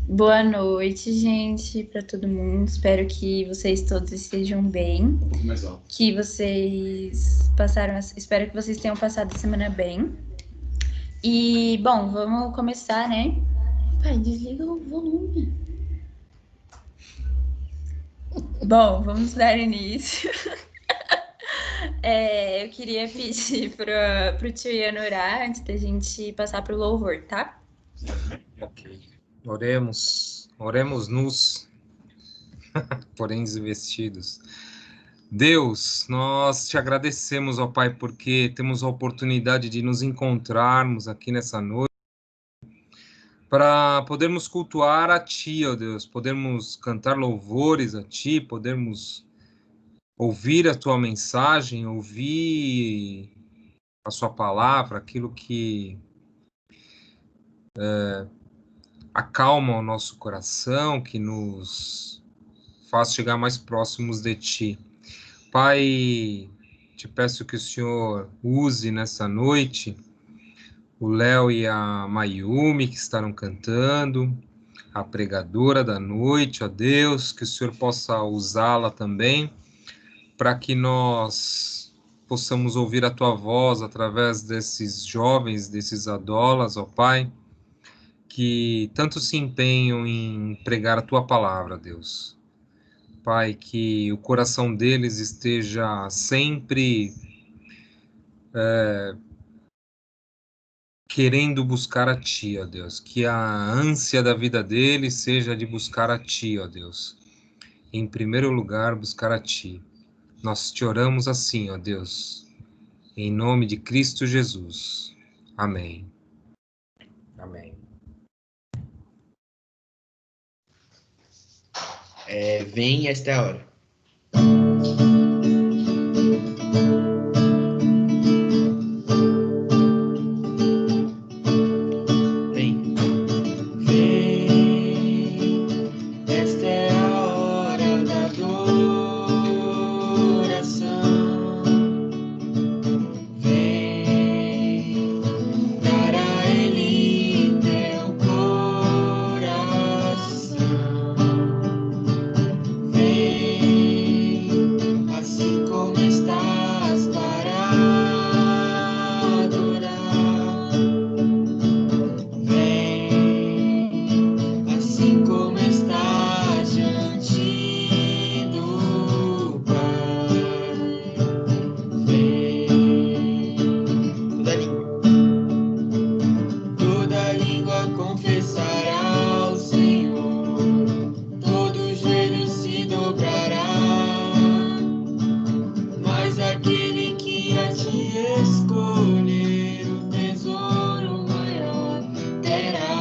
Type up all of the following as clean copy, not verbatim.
Boa noite, gente, para todo mundo. Espero que vocês todos estejam bem. Um pouco mais alto. Que vocês passaram. Espero que vocês tenham passado a semana bem. E, bom, vamos começar, né? Pai, desliga o volume. Bom, vamos dar início. Eu queria pedir pro tio Ian orar antes da gente passar pro louvor, tá? Ok. Oremos-nos, porém desvestidos. Deus, nós te agradecemos, ó Pai, porque temos a oportunidade de nos encontrarmos aqui nessa noite para podermos cultuar a Ti, ó Deus, podermos cantar louvores a Ti, podermos ouvir a Tua mensagem, ouvir a Sua palavra, aquilo que acalma o nosso coração, que nos faz chegar mais próximos de Ti. Pai, te peço que o Senhor use nessa noite o Léo e a Mayumi, que estarão cantando, a pregadora da noite, ó Deus, que o Senhor possa usá-la também, para que nós possamos ouvir a Tua voz através desses jovens, desses adolas, ó Pai, que tanto se empenham em pregar a Tua palavra, Deus. Pai, que o coração deles esteja sempre querendo buscar a Ti, ó Deus. Que a ânsia da vida deles seja de buscar a Ti, ó Deus. Em primeiro lugar, buscar a Ti. Nós te oramos assim, ó Deus. Em nome de Cristo Jesus. Amém. Amém. Vem, esta é a hora. Vem. Vem, esta é a hora da adoração. Vem, dar a Ele teu coração. Vem, assim como estás para adorar. Vem, assim como estás diante do Pai. Vem, toda língua confessará ao Senhor, todo joelho se dobrará, mas aquele que a ti escolher o tesouro maior terá.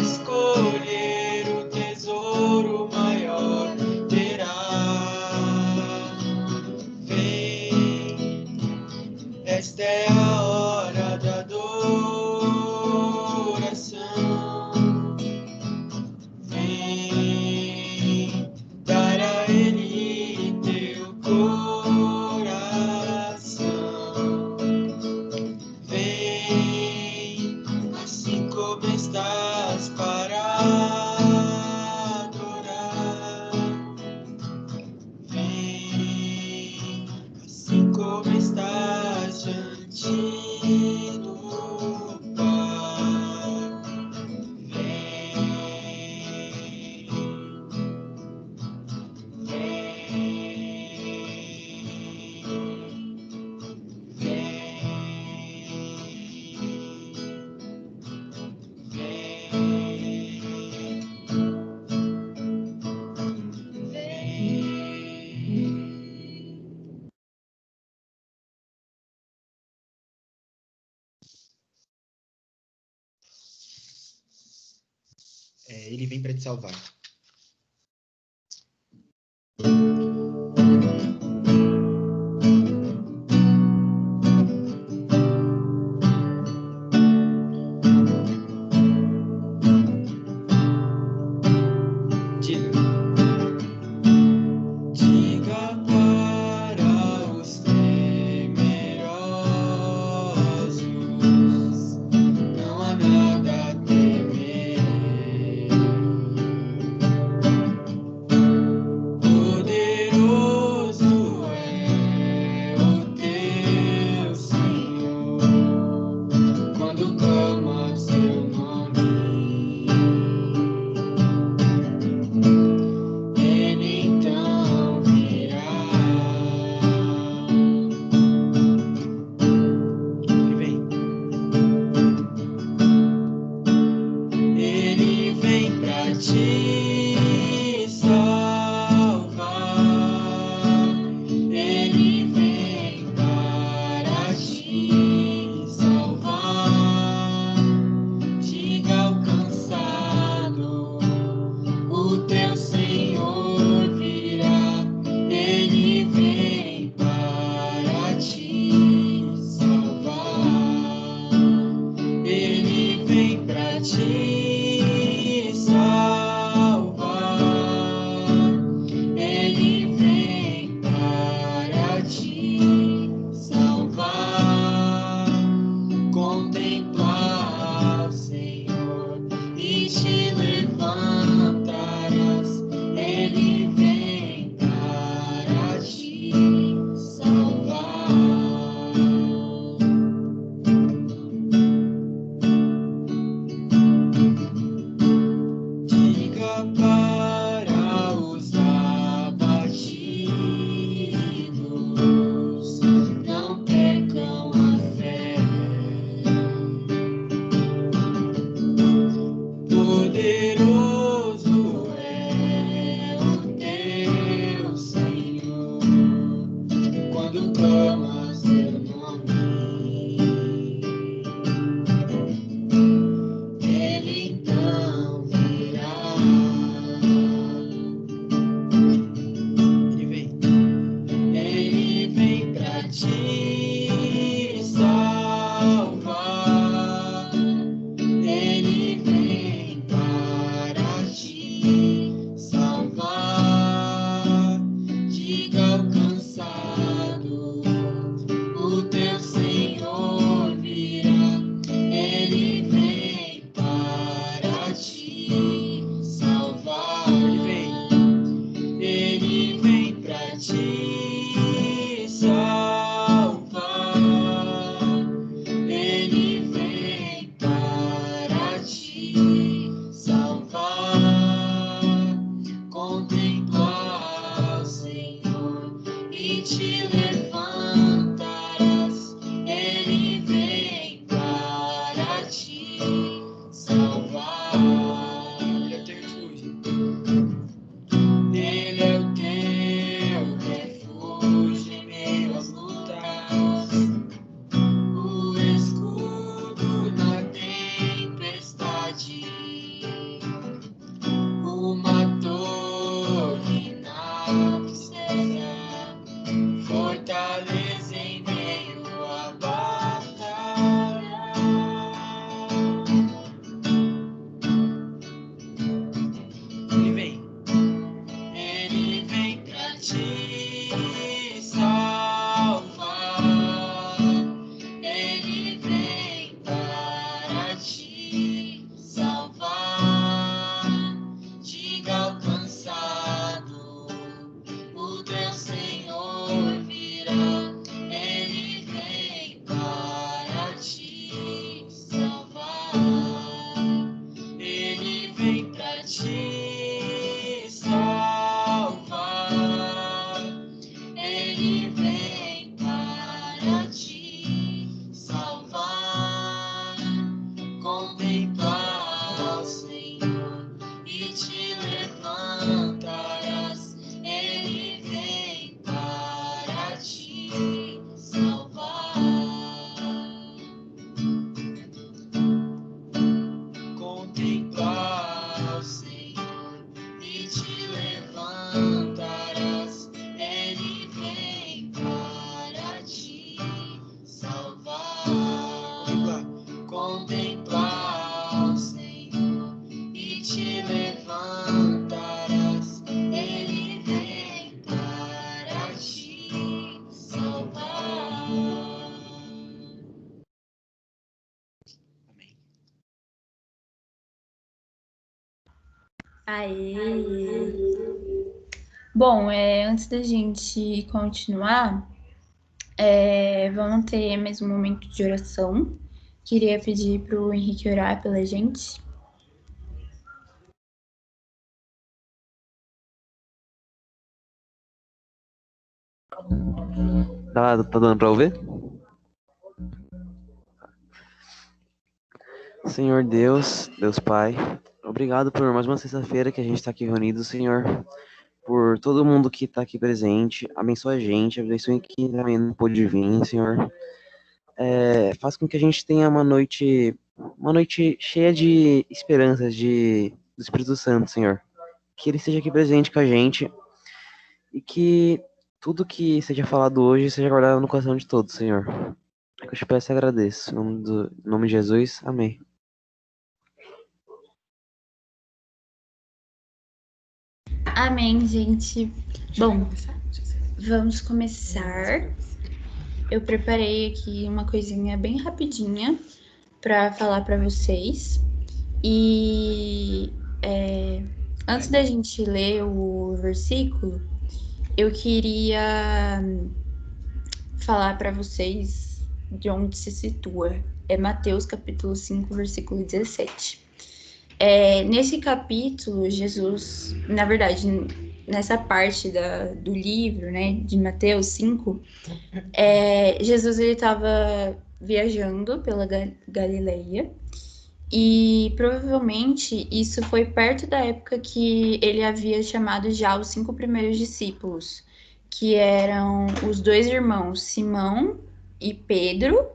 escolher o tesouro maior terá. Vem, esta é a hora da adoração. Vem dar a Ele teu coração. Vem, assim como estás para adorar. Vem, assim como estás diante do Pai. Vem, ele vem para te salvar. Diga para os temerosos, não há nada a temer. Poderoso é o teu Senhor, quando clama seu nome, Ele então virá. Ele vem pra te salvar. Ele vem para te salvar. Diga ao cansado, o teu Senhor virá. Ele vem para te salvar. Ele vem pra te salvar. Ele vem para te salvar. Contemplar o Senhor e te levantarás. Ele vem para te salvar. Diga para os abatidos, não percam a fé. Poderoso é o teu Senhor, quando clama seu nome, Ele então virá. Ele vem pra te salvar. Ele vem para te levantarás, ele vem para te salvar. Aê! Bom, antes da gente continuar, vamos ter mais um momento de oração. Queria pedir para o Henrique orar pela gente. Tá dando pra ouvir? Senhor Deus, Deus Pai, obrigado por mais uma sexta-feira que a gente está aqui reunido, Senhor, por todo mundo que está aqui presente, abençoa a gente, abençoe quem também não pôde vir, Senhor. Faz com que a gente tenha uma noite cheia de esperanças do Espírito Santo, Senhor. Que ele esteja aqui presente com a gente e que tudo que seja falado hoje seja guardado no coração de todos, Senhor. É que eu te peço e agradeço. Em nome de Jesus, amém. Amém, gente. Bom, vamos começar. Eu preparei aqui uma coisinha bem rapidinha para falar para vocês. E antes da gente ler o versículo, eu queria falar para vocês de onde se situa. É Mateus capítulo 5, versículo 17. Nesse capítulo, Jesus, na verdade, nessa parte do livro, né, de Mateus 5, Jesus ele estava viajando pela Galileia e provavelmente isso foi perto da época que ele havia chamado já os 5 primeiros discípulos, que eram os 2 irmãos, Simão e Pedro,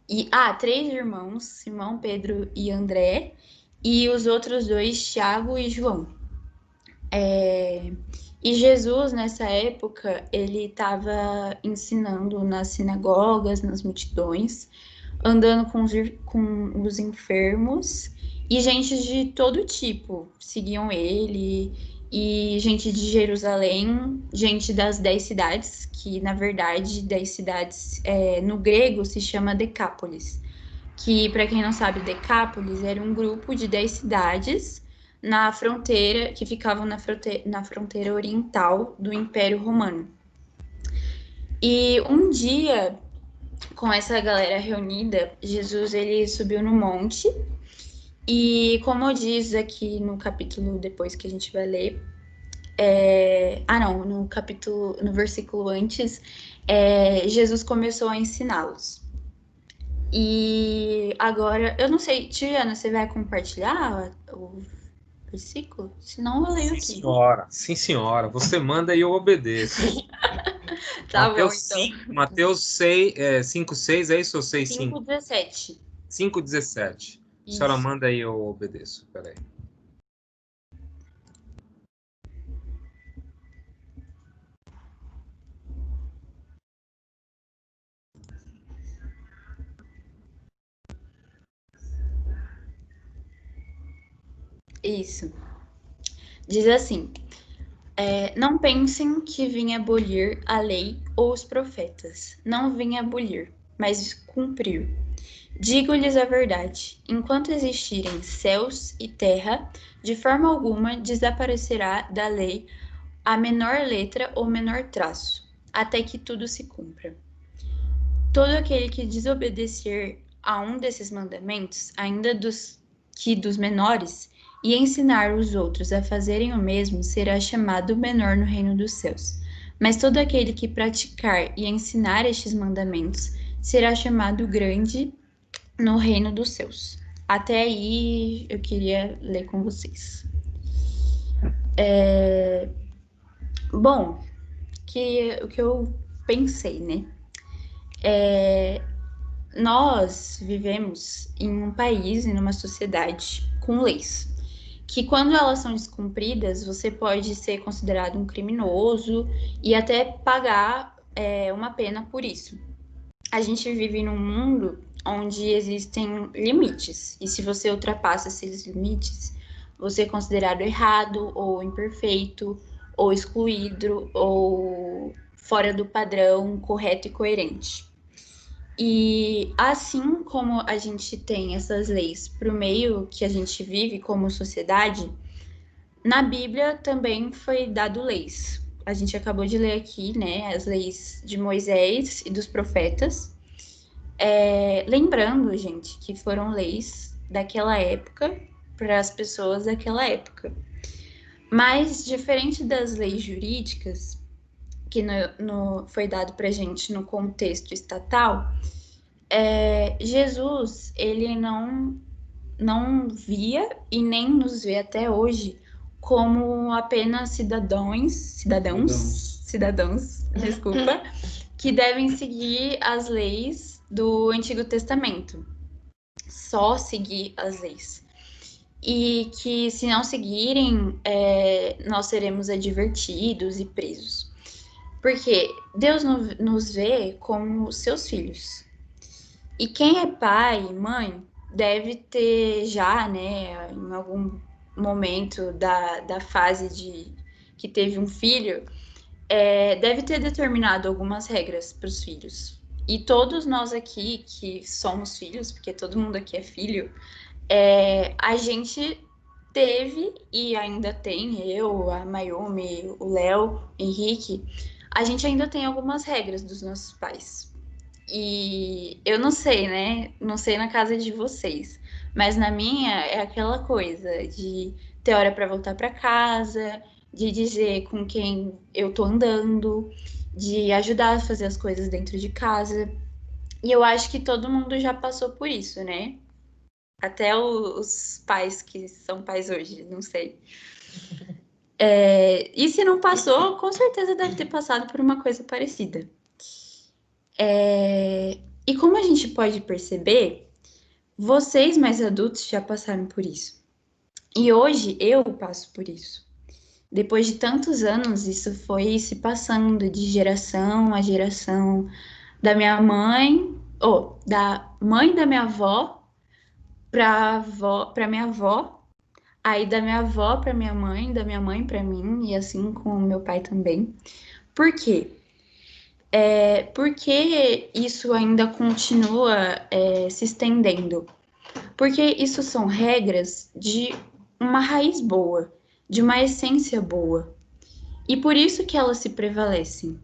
e 3 irmãos, Simão, Pedro e André, e os outros 2, Tiago e João. E Jesus, nessa época, ele estava ensinando nas sinagogas, nas multidões, andando com os enfermos, e gente de todo tipo seguiam ele, e gente de Jerusalém, gente das 10 cidades, que na verdade 10 cidades no grego se chama Decápolis, que para quem não sabe, Decápolis era um grupo de 10 cidades na fronteira, que ficavam na fronteira oriental do Império Romano. E um dia, com essa galera reunida, Jesus ele subiu no monte e, como diz aqui no capítulo depois que a gente vai ler, no versículo antes, Jesus começou a ensiná-los. E agora, eu não sei, Tiana, você vai compartilhar o versículo? Senão eu leio aqui. Sim, senhora. Você manda e eu obedeço. Tá Mateus bom, então. Mateus 5, 6, é isso ou 6, 5? 5:17. 5, 17. A senhora manda e eu obedeço. Peraí. Isso. Diz assim: não pensem que vim abolir a lei ou os profetas. Não vim abolir, mas cumprir. Digo-lhes a verdade: enquanto existirem céus e terra, de forma alguma desaparecerá da lei a menor letra ou menor traço, até que tudo se cumpra. Todo aquele que desobedecer a um desses mandamentos, ainda dos menores, e ensinar os outros a fazerem o mesmo, será chamado menor no reino dos céus. Mas todo aquele que praticar e ensinar estes mandamentos será chamado grande no reino dos céus. Até aí eu queria ler com vocês. Bom, o que eu pensei, né? Nós vivemos em um país, em uma sociedade com leis, que quando elas são descumpridas, você pode ser considerado um criminoso e até pagar uma pena por isso. A gente vive num mundo onde existem limites, e se você ultrapassa esses limites, você é considerado errado, ou imperfeito, ou excluído, ou fora do padrão correto e coerente. E assim como a gente tem essas leis para o meio que a gente vive como sociedade, na Bíblia também foi dado leis. A gente acabou de ler aqui, né, as leis de Moisés e dos profetas. Lembrando, gente, que foram leis daquela época para as pessoas daquela época. Mas, diferente das leis jurídicas, que foi dado para a gente no contexto estatal, Jesus, ele não via e nem nos vê até hoje como apenas cidadãos, desculpa, que devem seguir as leis do Antigo Testamento. Só seguir as leis. E que se não seguirem, nós seremos advertidos e presos. Porque Deus nos vê como seus filhos. E quem é pai e mãe deve ter já, né, em algum momento da fase de que teve um filho, deve ter determinado algumas regras para os filhos. E todos nós aqui que somos filhos, porque todo mundo aqui é filho, a gente teve e ainda tem, eu, a Mayumi, o Léo, o Henrique, a gente ainda tem algumas regras dos nossos pais. E eu não sei, né? Não sei na casa de vocês, mas na minha é aquela coisa de ter hora para voltar para casa, de dizer com quem eu tô andando, de ajudar a fazer as coisas dentro de casa. E eu acho que todo mundo já passou por isso, né? Até os pais que são pais hoje, não sei. E se não passou, com certeza deve ter passado por uma coisa parecida. E como a gente pode perceber, vocês mais adultos já passaram por isso. E hoje eu passo por isso. Depois de tantos anos, isso foi se passando de geração a geração da minha mãe, ou da mãe da minha avó para minha avó, aí da minha avó para minha mãe, da minha mãe para mim, e assim com o meu pai também. Por quê? Porque isso ainda continua se estendendo? Porque isso são regras de uma raiz boa, de uma essência boa. E por isso que elas se prevalecem.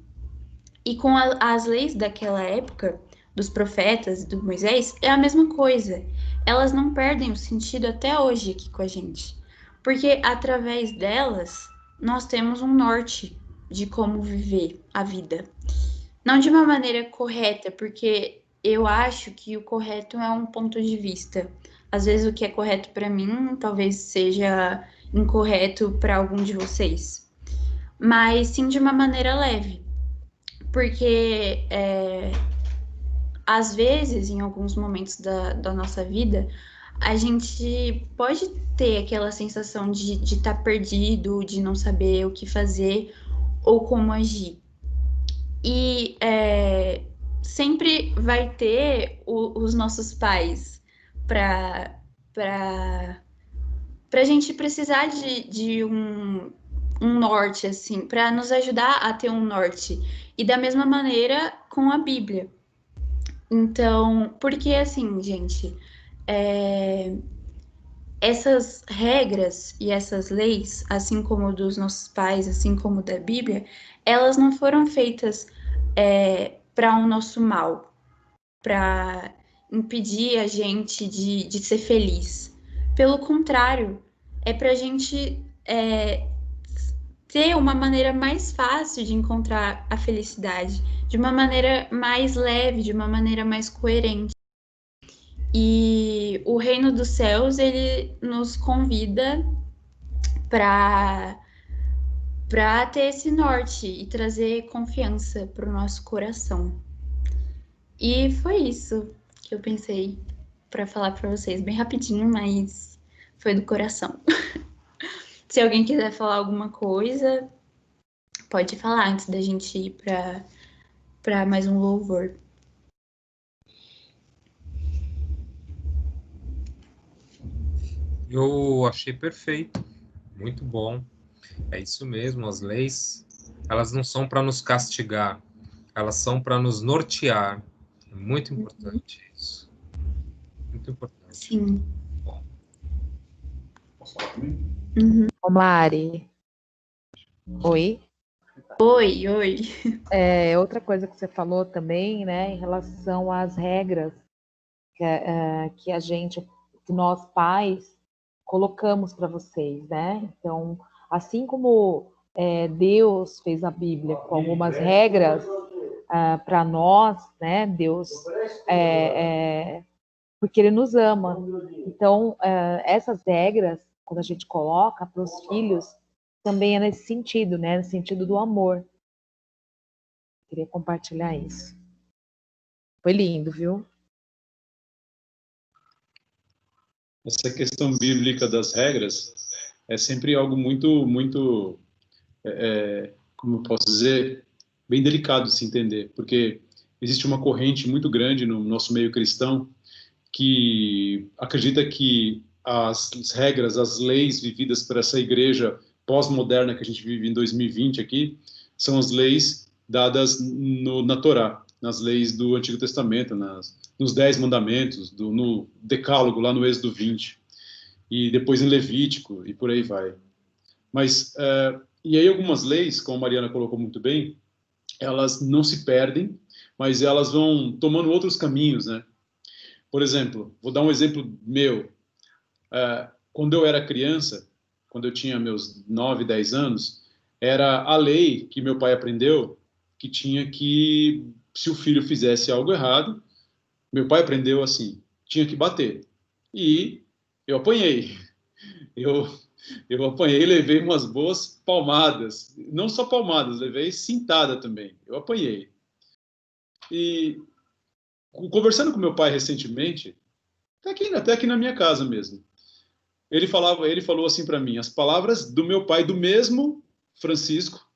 E com as leis daquela época, dos profetas, do Moisés, é a mesma coisa. Elas não perdem o sentido até hoje aqui com a gente. Porque através delas, nós temos um norte de como viver a vida. Não de uma maneira correta, porque eu acho que o correto é um ponto de vista. Às vezes o que é correto para mim talvez seja incorreto para algum de vocês. Mas sim de uma maneira leve. Porque às vezes, em alguns momentos da nossa vida, a gente pode ter aquela sensação de estar perdido, de não saber o que fazer ou como agir. E sempre vai ter os nossos pais para a gente precisar de um norte, assim, para nos ajudar a ter um norte. E da mesma maneira com a Bíblia. Então, porque assim, gente, essas regras e essas leis, assim como dos nossos pais, assim como da Bíblia, elas não foram feitas para o nosso mal, para impedir a gente de ser feliz. Pelo contrário, é para a gente ter uma maneira mais fácil de encontrar a felicidade, de uma maneira mais leve, de uma maneira mais coerente. E o reino dos céus, ele nos convida para ter esse norte e trazer confiança para o nosso coração. E foi isso que eu pensei para falar para vocês, bem rapidinho, mas foi do coração. Se alguém quiser falar alguma coisa, pode falar antes da gente ir para mais um louvor. Eu achei perfeito, muito bom. É isso mesmo, as leis, elas não são para nos castigar, elas são para nos nortear. É muito importante isso. Muito importante. Sim. Bom. Posso falar também? Ô, Mari. Oi. Oi. Outra coisa que você falou também, né, em relação às regras que nós pais colocamos para vocês, né? Então, assim como Deus fez a Bíblia com algumas regras para nós, né? Deus, porque Ele nos ama. Então, essas regras, quando a gente coloca para os filhos, também é nesse sentido, né? No sentido do amor. Queria compartilhar isso. Foi lindo, viu? Essa questão bíblica das regras é sempre algo muito, como eu posso dizer, bem delicado de se entender, porque existe uma corrente muito grande no nosso meio cristão que acredita que as regras, as leis vividas por essa igreja pós-moderna que a gente vive em 2020 aqui, são as leis dadas na Torá, nas leis do Antigo Testamento, nos 10 mandamentos, no Decálogo, lá no Êxodo 20, e depois em Levítico, e por aí vai. Mas, e aí algumas leis, como a Mariana colocou muito bem, elas não se perdem, mas elas vão tomando outros caminhos, né? Por exemplo, vou dar um exemplo meu. Quando eu era criança, quando eu tinha meus 9, 10 anos, era a lei que meu pai aprendeu que tinha que, se o filho fizesse algo errado, meu pai aprendeu assim, tinha que bater. E eu apanhei. Eu apanhei e levei umas boas palmadas. Não só palmadas, levei cintada também. Eu apanhei. E conversando com meu pai recentemente, até aqui na minha casa mesmo, ele falou assim para mim, as palavras do meu pai, do mesmo Francisco,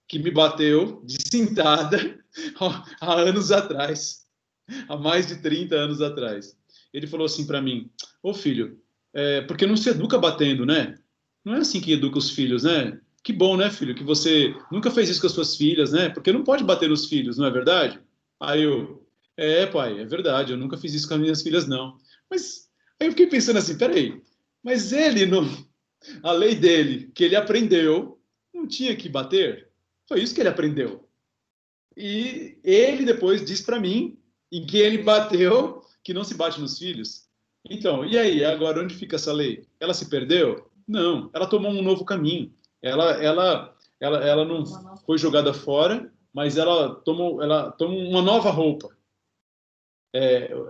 que me bateu de cintada há anos atrás, há mais de 30 anos atrás. Ele falou assim para mim, ô filho, porque não se educa batendo, né? Não é assim que educa os filhos, né? Que bom, né, filho, que você nunca fez isso com as suas filhas, né? Porque não pode bater nos filhos, não é verdade? Aí eu, pai, é verdade, eu nunca fiz isso com as minhas filhas, não. Mas aí eu fiquei pensando assim, peraí, mas ele, não, a lei dele, que ele aprendeu, não tinha que bater? Foi isso que ele aprendeu. E ele depois diz para mim, em que ele bateu, que não se bate nos filhos. Então, e aí, agora onde fica essa lei? Ela se perdeu? Não, ela tomou um novo caminho. Ela não foi jogada fora, mas ela toma uma nova roupa.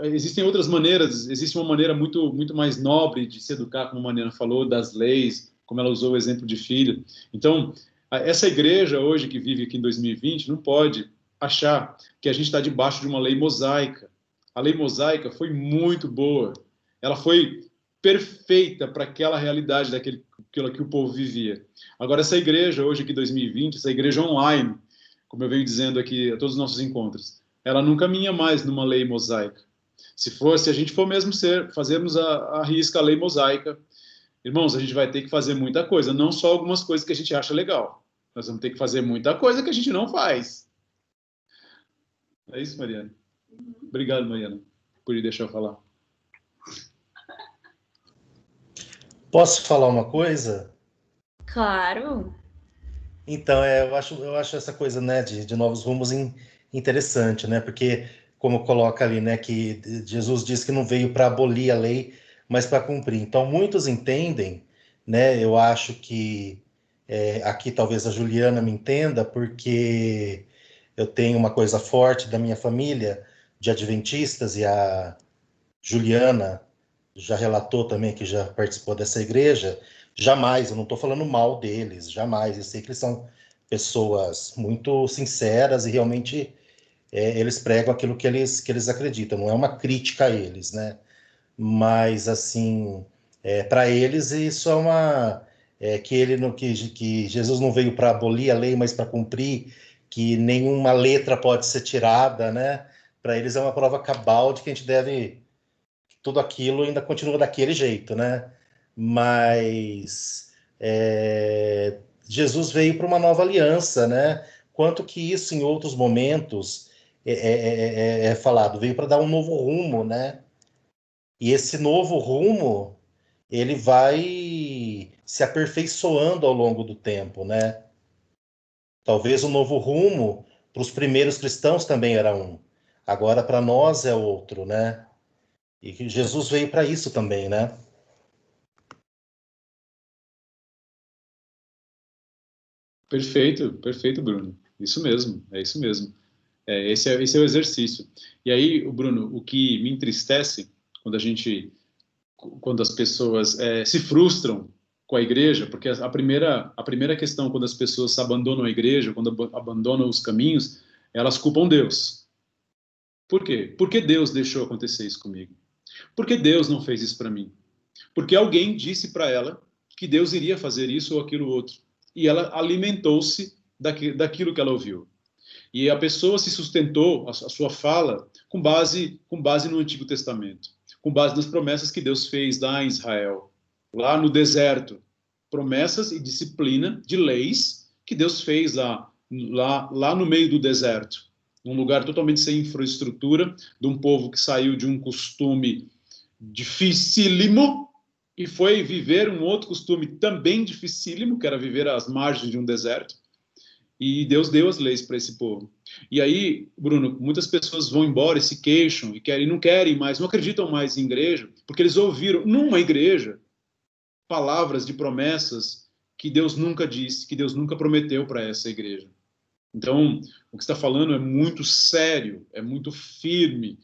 Existem outras maneiras, existe uma maneira muito mais nobre de se educar, como a Mariana falou, das leis, como ela usou o exemplo de filho. Então, essa igreja hoje que vive aqui em 2020 não pode achar que a gente está debaixo de uma lei mosaica. A lei mosaica foi muito boa, ela foi perfeita para aquela realidade daquilo que o povo vivia. Agora, essa igreja hoje aqui em 2020, essa igreja online, como eu venho dizendo aqui a todos os nossos encontros, ela não caminha mais numa lei mosaica. Se a gente for mesmo fazermos a risca a lei mosaica, irmãos, a gente vai ter que fazer muita coisa, não só algumas coisas que a gente acha legal. Nós vamos ter que fazer muita coisa que a gente não faz. É isso, Mariana? Obrigado, Mariana, por deixar eu falar. Posso falar uma coisa? Claro. Então, eu acho essa coisa, né, de novos rumos interessante, né? Porque, como coloca ali, né, que Jesus disse que não veio para abolir a lei, mas para cumprir. Então, muitos entendem, né? Eu acho que aqui talvez a Juliana me entenda, porque eu tenho uma coisa forte da minha família de adventistas e a Juliana já relatou também que já participou dessa igreja. Jamais, eu não estou falando mal deles, jamais. Eu sei que eles são pessoas muito sinceras e realmente eles pregam aquilo que eles acreditam. Não é uma crítica a eles, né? Mas, assim, para eles isso é uma... que Jesus não veio para abolir a lei, mas para cumprir, que nenhuma letra pode ser tirada, né? Para eles é uma prova cabal de que a gente deve... Tudo aquilo ainda continua daquele jeito, né? mas Jesus veio para uma nova aliança, né? Quanto que isso em outros momentos é falado, veio para dar um novo rumo, né? E esse novo rumo, ele vai se aperfeiçoando ao longo do tempo, né? Talvez o novo rumo para os primeiros cristãos também era um. Agora para nós é outro, né? E que Jesus veio para isso também, né? Perfeito, perfeito, Bruno. Isso mesmo, é isso mesmo. Esse é o exercício. E aí, Bruno, o que me entristece quando as pessoas se frustram com a igreja, porque a primeira questão quando as pessoas abandonam a igreja, quando abandonam os caminhos, elas culpam Deus. Por quê? Por que Deus deixou acontecer isso comigo? Por que Deus não fez isso para mim? Porque alguém disse para ela que Deus iria fazer isso ou aquilo outro. E ela alimentou-se daquilo que ela ouviu. E a pessoa se sustentou, a sua fala, com base no Antigo Testamento, com base nas promessas que Deus fez lá em Israel, lá no deserto. Promessas e disciplina de leis que Deus fez lá no meio do deserto. Um lugar totalmente sem infraestrutura, de um povo que saiu de um costume dificílimo e foi viver um outro costume também dificílimo, que era viver às margens de um deserto. E Deus deu as leis para esse povo. E aí, Bruno, muitas pessoas vão embora e se queixam e não querem mais, não acreditam mais em igreja, porque eles ouviram numa igreja palavras de promessas que Deus nunca disse, que Deus nunca prometeu para essa igreja. Então, o que você está falando é muito sério, é muito firme,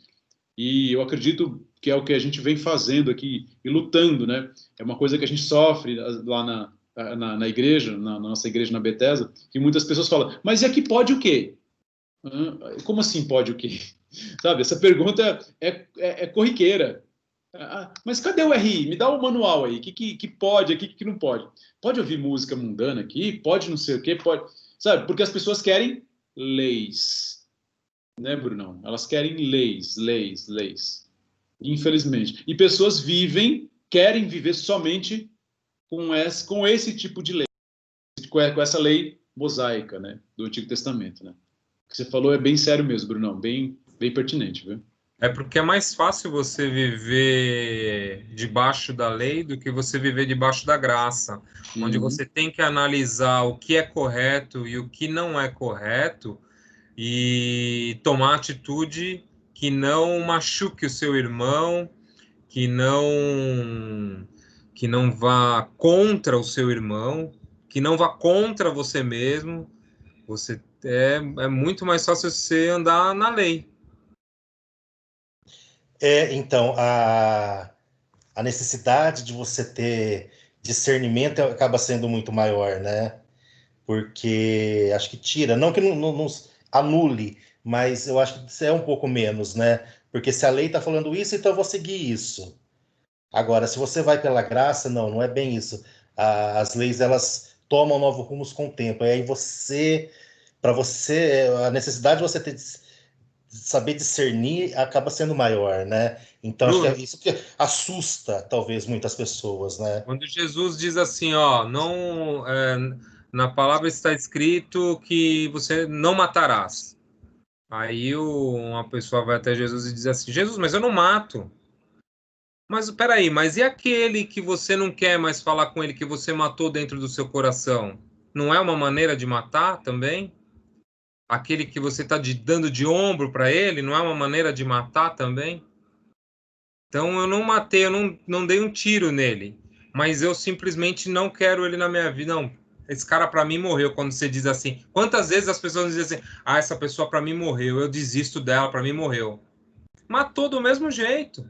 e eu acredito que é o que a gente vem fazendo aqui e lutando, né? É uma coisa que a gente sofre lá na igreja, na nossa igreja na Bethesda, que muitas pessoas falam, mas e aqui pode o quê? Como assim pode o quê? Sabe, essa pergunta é corriqueira. Mas cadê o RI? Me dá o manual aí. Que pode aqui, que não pode? Pode ouvir música mundana aqui? Pode não sei o quê? Pode. Sabe, porque as pessoas querem leis. Né, Brunão? Elas querem leis. Infelizmente. E pessoas querem viver somente com esse tipo de lei. Com essa lei mosaica, né? Do Antigo Testamento, né? O que você falou é bem sério mesmo, Brunão. Bem pertinente, viu? É porque é mais fácil você viver debaixo da lei do que você viver debaixo da graça, onde você tem que analisar o que é correto e o que não é correto e tomar atitude que não machuque o seu irmão, que não vá contra o seu irmão, que não vá contra você mesmo. É muito mais fácil você andar na lei. Então, a necessidade de você ter discernimento acaba sendo muito maior, né? Porque acho que tira, não que não anule, mas eu acho que isso é um pouco menos, né? Porque se a lei está falando isso, então eu vou seguir isso. Agora, se você vai pela graça, não é bem isso. As leis, elas tomam novos rumos com o tempo. E aí para você, a necessidade de você saber discernir acaba sendo maior, né? Então, acho que é isso que assusta, talvez, muitas pessoas, né? Quando Jesus diz assim, ó, não, na palavra está escrito que você não matarás. Aí uma pessoa vai até Jesus e diz assim, Jesus, mas eu não mato. Mas peraí, mas e aquele que você não quer mais falar com ele, que você matou dentro do seu coração? Não é uma maneira de matar também? Aquele que você está dando de ombro para ele, não é uma maneira de matar também? Então eu não matei, eu não dei um tiro nele, mas eu simplesmente não quero ele na minha vida. Não, esse cara para mim morreu. Quando você diz assim, quantas vezes as pessoas dizem assim, essa pessoa para mim morreu, eu desisto dela, para mim morreu. Matou do mesmo jeito.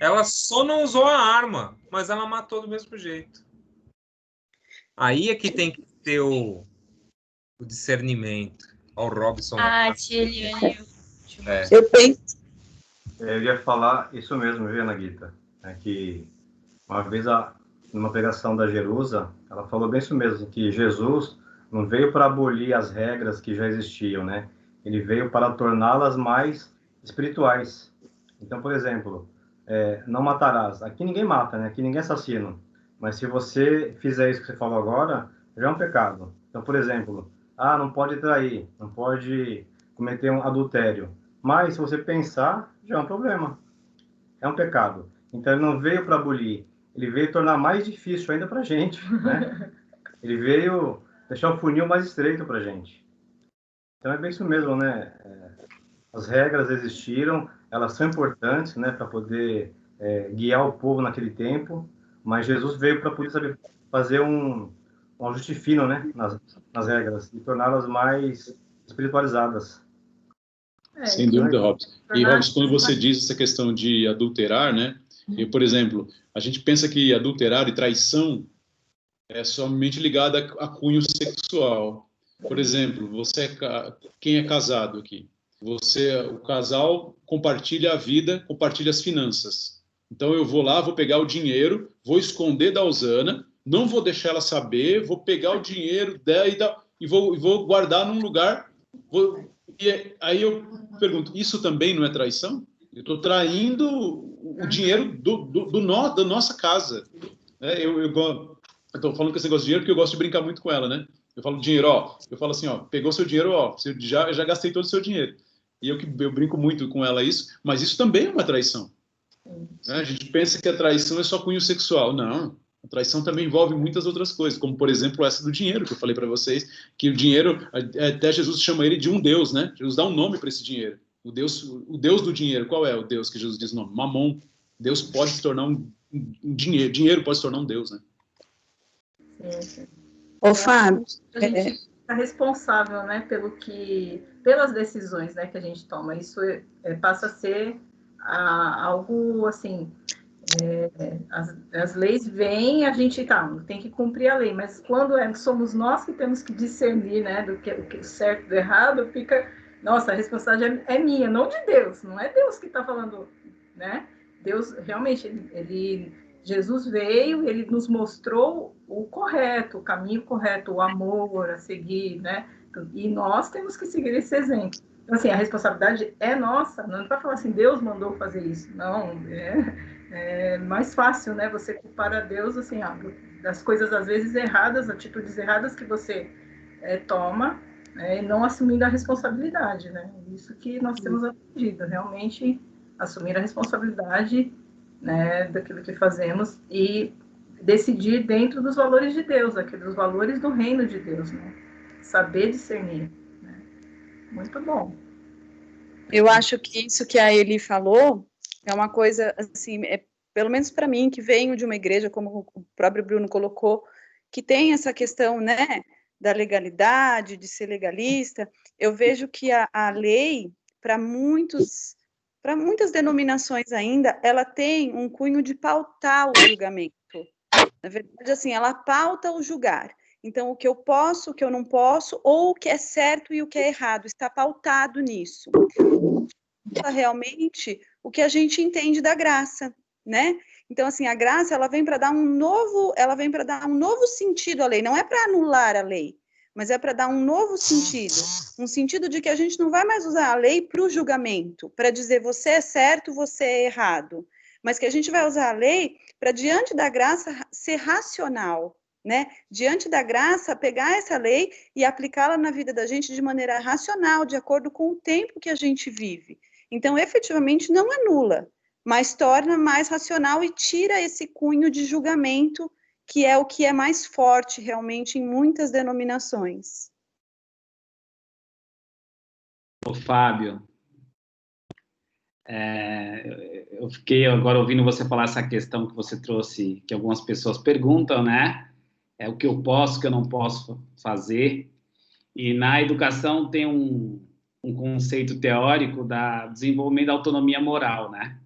Ela só não usou a arma, mas ela matou do mesmo jeito. Aí é que tem que ter o discernimento. Ó, o Robson. Tia Eliane, Eu penso. Eu ia falar isso mesmo, viu, Ana Guita? É que uma vez, numa pregação da Jerusa, ela falou bem isso mesmo, que Jesus não veio para abolir as regras que já existiam, né? Ele veio para torná-las mais espirituais. Então, por exemplo, não matarás. Aqui ninguém mata, né? Aqui ninguém é assassino. Mas se você fizer isso que você falou agora, já é um pecado. Então, por exemplo, não pode trair, não pode cometer um adultério. Mas se você pensar, já é um problema. É um pecado. Então ele não veio para abolir, ele veio tornar mais difícil ainda para a gente, né? Ele veio deixar o funil mais estreito para a gente. Então é bem isso mesmo, né? As regras existiram, elas são importantes, né, para poder guiar o povo naquele tempo, mas Jesus veio para poder saber fazer um ajuste fino, né, nas regras e torná-las mais espiritualizadas. Sem dúvida, Robson. E, Robson, quando você diz essa questão de adulterar, né, por exemplo, a gente pensa que adulterar e traição é somente ligada a cunho sexual. Por exemplo, quem é casado aqui? O casal compartilha a vida, compartilha as finanças. Então eu vou lá, vou pegar o dinheiro, vou esconder da Osana, não vou deixar ela saber, vou pegar o dinheiro dela e vou guardar num lugar. E aí eu pergunto, isso também não é traição? Eu estou traindo o dinheiro da nossa casa. Eu estou falando com esse negócio de dinheiro porque eu gosto de brincar muito com ela, né? Eu falo dinheiro, eu falo assim, pegou seu dinheiro, você já gastei todo o seu dinheiro. E eu brinco muito com ela isso, mas isso também é uma traição. A gente pensa que a traição é só cunho sexual. Não, a traição também envolve muitas outras coisas, como, por exemplo, essa do dinheiro, que eu falei para vocês, que o dinheiro, até Jesus chama ele de um Deus, né? Jesus dá um nome para esse dinheiro. O Deus do dinheiro, qual é o Deus que Jesus diz o nome? Mamon. Deus pode se tornar um dinheiro pode se tornar um Deus, né? Sim. Ô, Fábio, A gente é responsável, né, pelas decisões, né, que a gente toma. Isso passa a ser algo assim. As leis vêm, a gente tem que cumprir a lei, mas quando somos nós que temos que discernir, né, do que o certo e do errado, fica, nossa, a responsabilidade é minha, não de Deus, não é Deus que está falando, né? Deus realmente, Jesus veio, ele nos mostrou o correto, o caminho correto, o amor a seguir, né? E nós temos que seguir esse exemplo. Então, assim, a responsabilidade é nossa, não é para falar assim, Deus mandou fazer isso, não, é mais fácil, né, você culpar a Deus, assim, das coisas às vezes erradas, atitudes erradas que você toma, e não assumindo a responsabilidade, né? Isso que nós temos aprendido, realmente assumir a responsabilidade, né, daquilo que fazemos e decidir dentro dos valores de Deus, dos valores do reino de Deus, né? Saber discernir, né? Muito bom. Eu acho que isso que a Eli falou é uma coisa, assim, pelo menos para mim, que venho de uma igreja, como o próprio Bruno colocou, que tem essa questão, né, da legalidade, de ser legalista. Eu vejo que a lei, para muitas denominações ainda, ela tem um cunho de pautar o julgamento. Na verdade, assim, ela pauta o julgar. Então, o que eu posso, o que eu não posso, ou o que é certo e o que é errado, está pautado nisso. Realmente, o que a gente entende da graça, né? Então, assim, a graça, ela vem para dar um novo sentido à lei. Não é para anular a lei, mas é para dar um novo sentido. Um sentido de que a gente não vai mais usar a lei para o julgamento, para dizer você é certo, você é errado. Mas que a gente vai usar a lei para, diante da graça, ser racional, né? Diante da graça, pegar essa lei e aplicá-la na vida da gente de maneira racional, de acordo com o tempo que a gente vive. Então, efetivamente, não anula, mas torna mais racional e tira esse cunho de julgamento, que é o que é mais forte, realmente, em muitas denominações. Ô, Fábio, eu fiquei agora ouvindo você falar essa questão que você trouxe, que algumas pessoas perguntam, né? O que eu posso, o que eu não posso fazer. E na educação tem um conceito teórico da desenvolvimento da autonomia moral, né?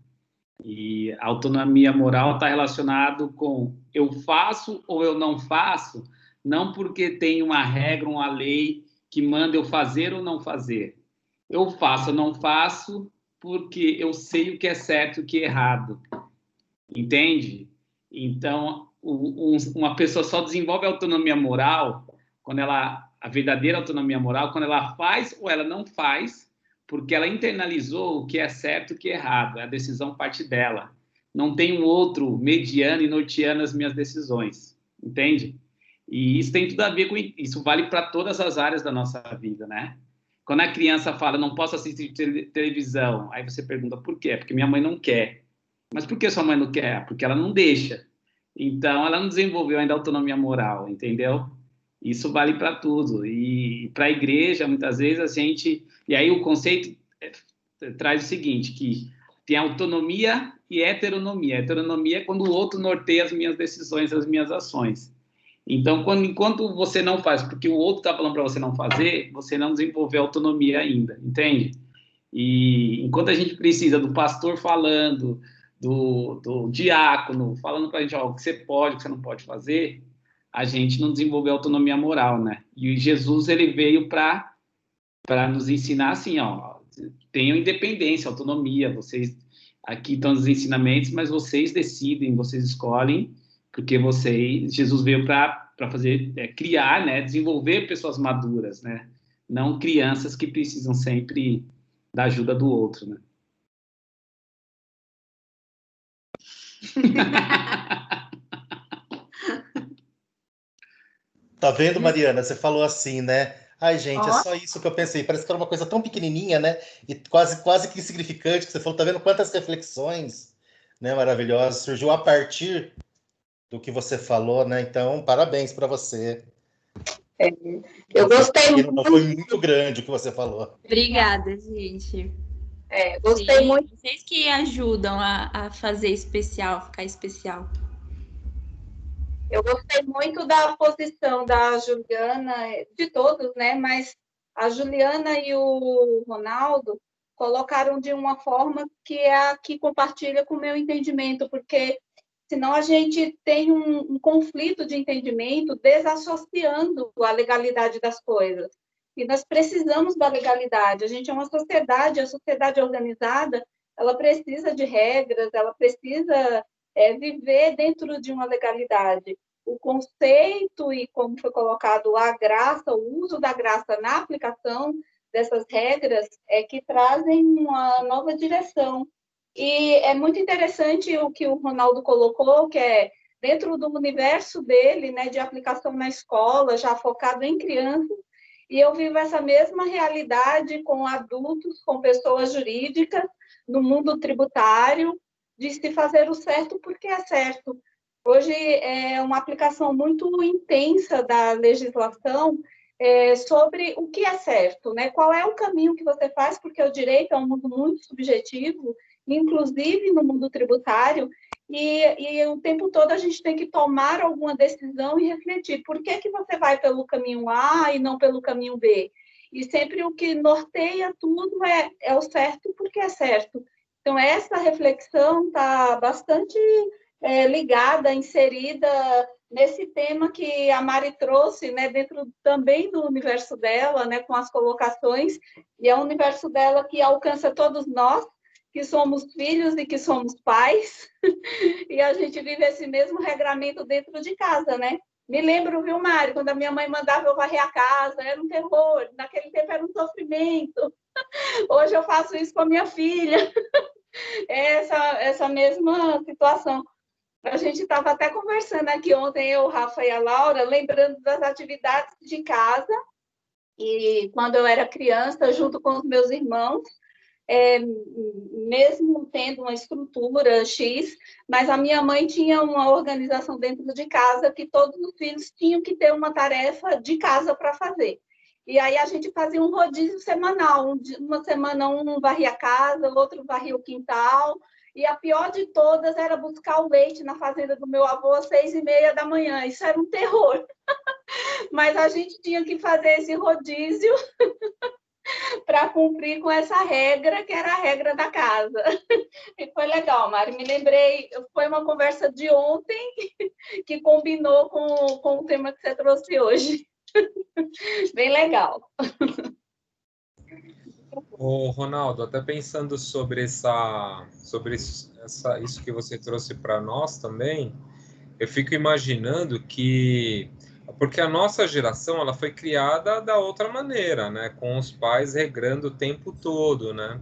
E a autonomia moral está relacionado com eu faço ou eu não faço, não porque tem uma regra, uma lei que manda eu fazer ou não fazer. Eu faço ou não faço porque eu sei o que é certo e o que é errado. Entende? Então, uma pessoa só desenvolve a autonomia moral quando a verdadeira autonomia moral, quando ela faz ou ela não faz, porque ela internalizou o que é certo e o que é errado. A decisão parte dela. não tem um outro mediano e norteando as minhas decisões, entende? E isso tem tudo a ver com isso, vale para todas as áreas da nossa vida, né? Quando a criança fala, não posso assistir televisão, aí você pergunta por quê? Porque minha mãe não quer. Mas por que sua mãe não quer? Porque ela não deixa. Então, ela não desenvolveu ainda autonomia moral, entendeu? Isso vale para tudo. E para a igreja, muitas vezes, a gente... E aí o conceito traz o seguinte, que tem autonomia e heteronomia. Heteronomia é quando o outro norteia as minhas decisões, as minhas ações. Então, enquanto você não faz porque o outro está falando para você não fazer, você não desenvolveu autonomia ainda, entende? E enquanto a gente precisa do pastor falando, do diácono falando para a gente o que você pode, o que você não pode fazer, a gente não desenvolveu autonomia moral, né? E Jesus, ele veio para nos ensinar assim, tenham independência, autonomia, vocês aqui estão os ensinamentos, mas vocês decidem, vocês escolhem, porque Jesus veio para fazer, criar, né, desenvolver pessoas maduras, né, não crianças que precisam sempre da ajuda do outro, né. Tá vendo, Mariana? Você falou assim, né? Ai, gente, é só isso que eu pensei. Parece que era uma coisa tão pequenininha, né? E quase que insignificante, que você falou. Tá vendo quantas reflexões, né, maravilhosas surgiu a partir do que você falou, né? Então, parabéns para você. Eu gostei muito. Foi muito grande o que você falou. Obrigada, gente. Gostei muito. Vocês que ajudam a fazer especial, ficar especial. Eu gostei muito da posição da Juliana, de todos, né? Mas a Juliana e o Ronaldo colocaram de uma forma que é a que compartilha com o meu entendimento, porque senão a gente tem um conflito de entendimento desassociando a legalidade das coisas. E nós precisamos da legalidade. A gente é uma sociedade, a sociedade organizada, ela precisa de regras, ela precisa viver dentro de uma legalidade. O conceito e como foi colocado a graça, o uso da graça na aplicação dessas regras é que trazem uma nova direção. E é muito interessante o que o Ronaldo colocou, que é dentro do universo dele, né, de aplicação na escola, já focado em crianças, e eu vivo essa mesma realidade com adultos, com pessoas jurídicas, no mundo tributário, de se fazer o certo porque é certo. Hoje é uma aplicação muito intensa da legislação sobre o que é certo, né? Qual é o caminho que você faz, porque o direito é um mundo muito subjetivo, inclusive no mundo tributário, e o tempo todo a gente tem que tomar alguma decisão e refletir. Por que você vai pelo caminho A e não pelo caminho B? E sempre o que norteia tudo é o certo porque é certo. Então, essa reflexão está bastante ligada, inserida nesse tema que a Mari trouxe, né, dentro também do universo dela, né, com as colocações, e é um universo dela que alcança todos nós, que somos filhos e que somos pais, e a gente vive esse mesmo regramento dentro de casa, né? Me lembro, viu, Mari, quando a minha mãe mandava eu varrer a casa, era um terror, naquele tempo era um sofrimento. Hoje eu faço isso com a minha filha. Essa mesma situação. A gente estava até conversando aqui ontem, eu, o Rafa e a Laura, lembrando das atividades de casa, e quando eu era criança, junto com os meus irmãos, mesmo tendo uma estrutura X, mas a minha mãe tinha uma organização dentro de casa que todos os filhos tinham que ter uma tarefa de casa para fazer. E aí a gente fazia um rodízio semanal, uma semana um varria a casa, o outro varria o quintal, e a pior de todas era buscar o leite na fazenda do meu avô às 6h30 da manhã. Isso era um terror. Mas a gente tinha que fazer esse rodízio para cumprir com essa regra, que era a regra da casa. E foi legal, Mari. Me lembrei, foi uma conversa de ontem que combinou com o tema que você trouxe hoje. Bem legal. Ô, Ronaldo, até pensando sobre isso que você trouxe para nós também, eu fico imaginando que, porque a nossa geração ela foi criada da outra maneira, né, com os pais regrando o tempo todo, né?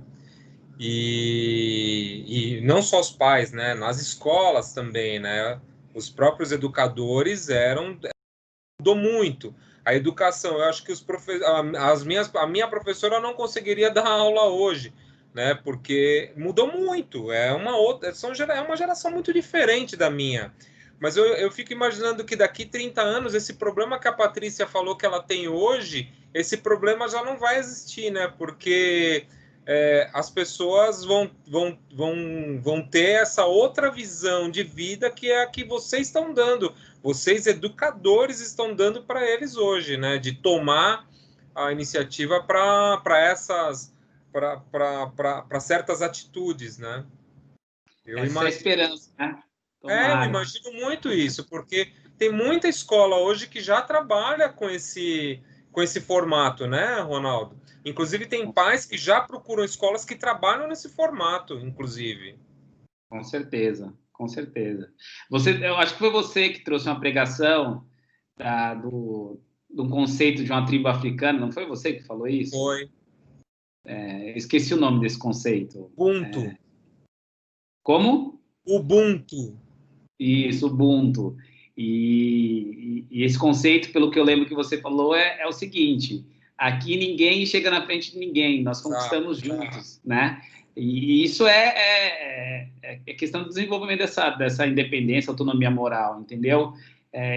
E não só os pais, né? Nas escolas também, né? Os próprios educadores mudou muito. A educação, eu acho que a minha professora não conseguiria dar aula hoje, né? Porque mudou muito. É uma geração muito diferente da minha. Mas eu fico imaginando que daqui 30 anos, esse problema que a Patrícia falou que ela tem hoje, esse problema já não vai existir, né? Porque as pessoas vão ter essa outra visão de vida que é a que vocês estão dando. Vocês, educadores, estão dando para eles hoje, né? De tomar a iniciativa para certas atitudes, né? Essa é a esperança, né? Eu imagino muito isso, porque tem muita escola hoje que já trabalha com esse formato, né, Ronaldo? Inclusive, tem pais que já procuram escolas que trabalham nesse formato, inclusive. Com certeza, com certeza. Eu acho que foi você que trouxe uma pregação de um conceito de uma tribo africana, não foi você que falou isso? Foi. Esqueci o nome desse conceito. Ubuntu. Como? Ubuntu. Isso, Ubuntu. E esse conceito, pelo que eu lembro que você falou, é o seguinte: aqui ninguém chega na frente de ninguém, nós conquistamos juntos, né? E isso é questão do desenvolvimento dessa independência, autonomia moral, entendeu?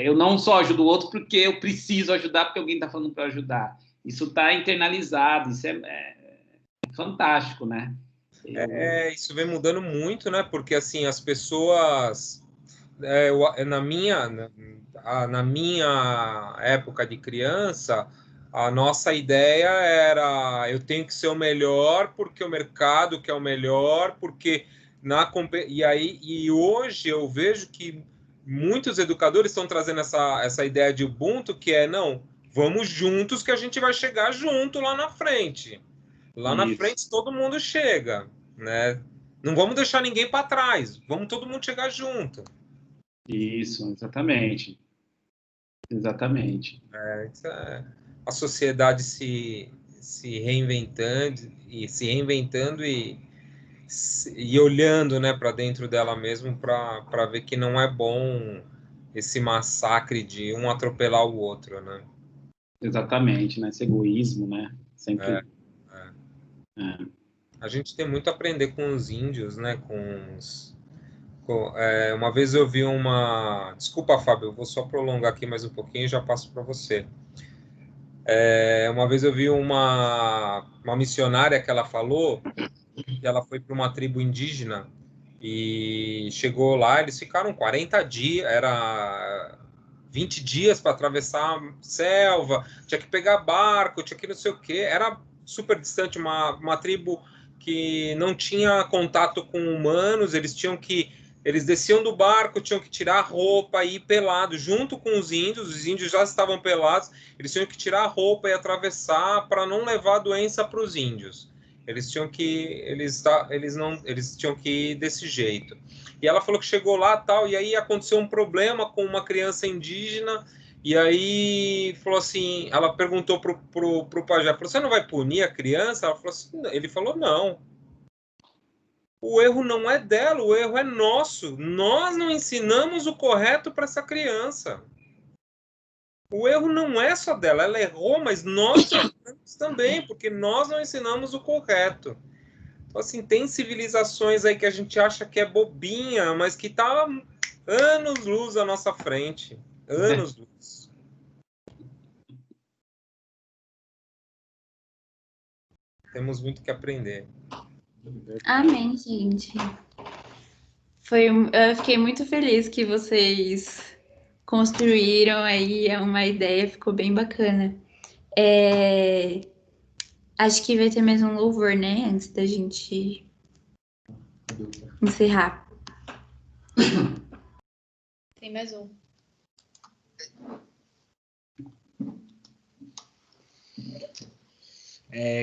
Eu não só ajudo o outro porque eu preciso ajudar, porque alguém está falando para ajudar. Isso está internalizado, isso é fantástico, né? Isso vem mudando muito, né? Porque, assim, as pessoas... na minha época de criança, a nossa ideia era: eu tenho que ser o melhor porque o mercado quer o melhor, porque e hoje eu vejo que muitos educadores estão trazendo essa ideia de Ubuntu, que não, vamos juntos que a gente vai chegar junto lá na frente. Lá na frente todo mundo chega, né? Não vamos deixar ninguém para trás, vamos todo mundo chegar junto. Isso, exatamente. Exatamente. A sociedade se reinventando e olhando, né, para dentro dela mesmo para ver que não é bom esse massacre de um atropelar o outro, né? Exatamente, né? Esse egoísmo, né? Sempre. A gente tem muito a aprender com os índios, né? Uma vez eu vi Desculpa, Fábio, eu vou só prolongar aqui mais um pouquinho e já passo para você. Uma vez eu vi uma missionária que ela falou que ela foi para uma tribo indígena e chegou lá, eles ficaram 40 dias, era 20 dias para atravessar a selva, tinha que pegar barco, tinha que não sei o quê, era super distante, uma tribo que não tinha contato com humanos, eles desciam do barco, tinham que tirar a roupa e ir pelado, junto com os índios já estavam pelados, eles tinham que tirar a roupa e atravessar para não levar a doença para os índios. Eles tinham que ir desse jeito. E ela falou que chegou lá tal, e aí aconteceu um problema com uma criança indígena, e aí falou assim, ela perguntou pro pajé, você não vai punir a criança? Ele falou, não. O erro não é dela, o erro é nosso. Nós não ensinamos o correto para essa criança. O erro não é só dela, ela errou, mas nós erramos também, porque nós não ensinamos o correto. Então, assim, tem civilizações aí que a gente acha que é bobinha, mas que tá anos-luz à nossa frente. Anos-luz. Temos muito que aprender. Amém, gente. Eu fiquei muito feliz que vocês construíram aí uma ideia, ficou bem bacana. Acho que vai ter mais um louvor, né? Antes da gente encerrar. Tem mais um.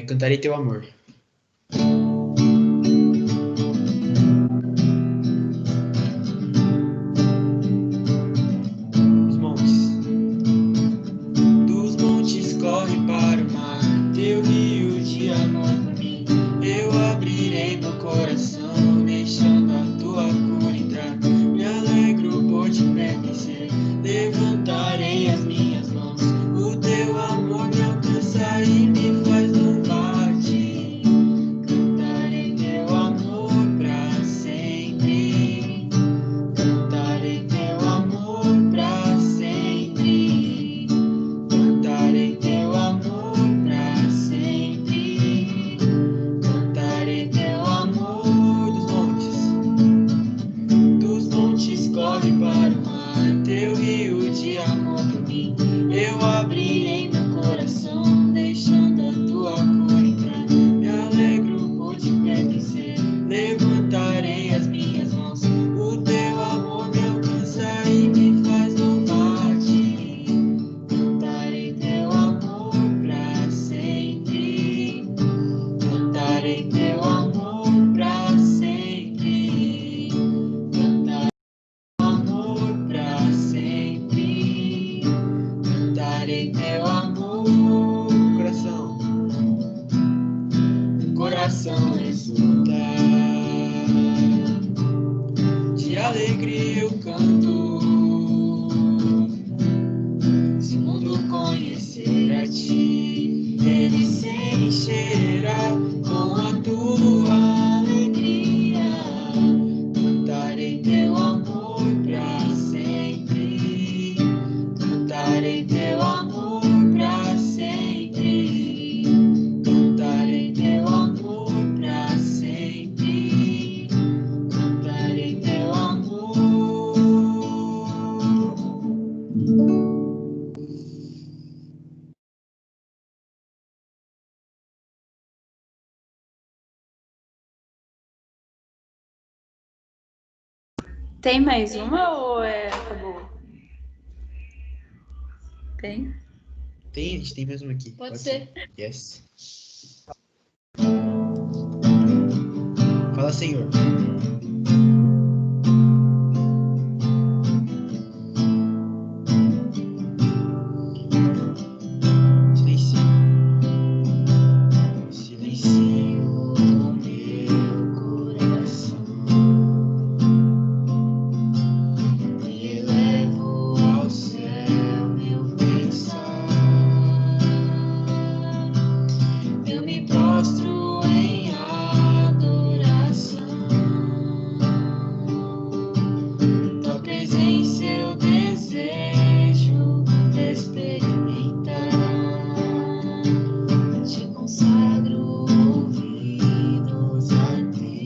Cantarei Teu Amor. Corre para o mar, teu rio de amor por mim. Eu abrirei meu cantarei teu amor. Coração exulta, de alegria eu canto. Se o mundo conhecer a ti, ele se encherá com a tua alegria. Cantarei teu amor pra sempre. Cantarei teu amor pra sempre. Cantarei teu amor pra sempre. Cantarei teu amor. Tem mais uma ou acabou? Tem? Tem, a gente tem mais uma aqui. Pode ser. Yes. Fala, Senhor. Silencio. Silencio o meu coração e elevo ao céu meu pensar. Eu me prostro em adoração. Tua presença eu desejo experimentar. Te consagro ouvidos atentos,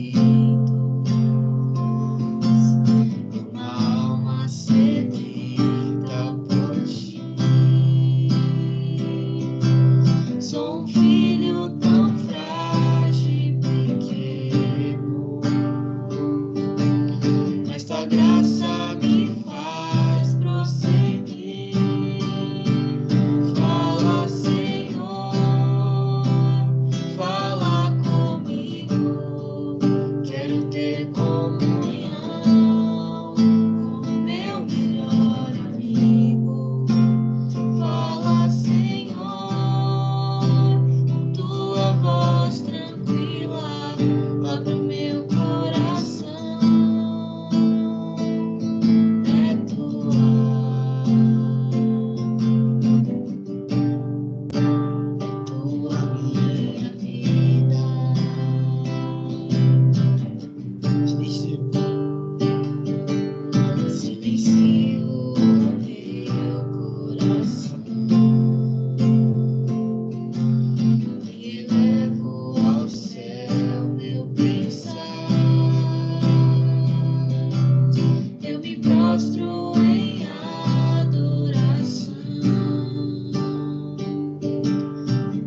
uma alma sedenta por ti. Sou um filho tão frágil e pequeno, mas tua graça me faz prosseguir. Fala, Senhor, fala comigo. Quero ter comunhão com o meu melhor amigo. Fala, Senhor, com tua voz tranquila, abre o meu coração. É tua minha vida. Silencio. Silencio o meu coração e elevo ao céu meu pensar. Eu me prostro em adoração.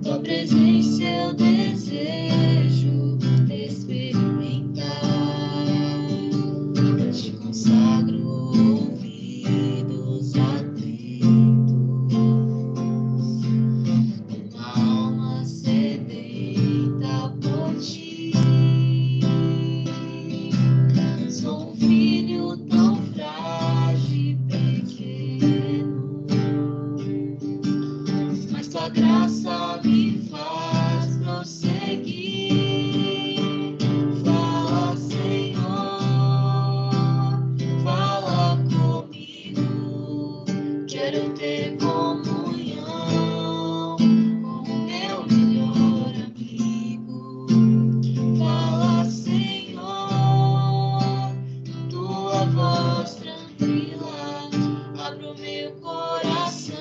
Tua presença eu desejo experimentar. Te consagro ouvidos atentos, uma alma sedenta por ti. Sou um filho tão frágil e pequeno, mas tua graça me faz prosseguir. Fala, Senhor, fala comigo. Quero ter comunhão com o meu melhor amigo. Fala, Senhor, tua voz tranquila, abre o meu coração.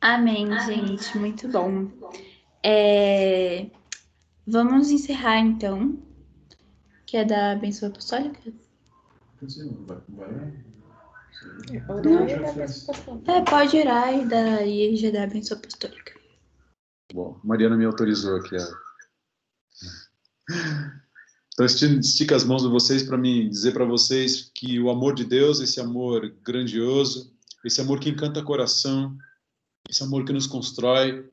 Amém, gente. Muito bom. Vamos encerrar, então. Quer dar a bênção apostólica? Pode orar e já dá a bênção apostólica. Bom, Mariana me autorizou aqui. Então, estica as mãos de vocês para mim dizer para vocês que o amor de Deus, esse amor grandioso, esse amor que encanta o coração, esse amor que nos constrói,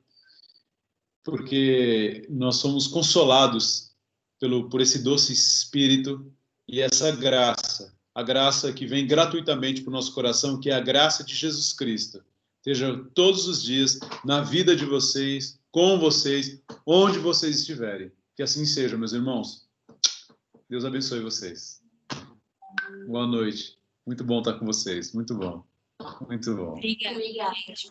porque nós somos consolados por esse doce Espírito e essa graça, a graça que vem gratuitamente para o nosso coração, que é a graça de Jesus Cristo. Esteja todos os dias na vida de vocês, com vocês, onde vocês estiverem. Que assim seja, meus irmãos. Deus abençoe vocês. Boa noite. Muito bom estar com vocês. Muito bom. Muito bom. Obrigada, gente.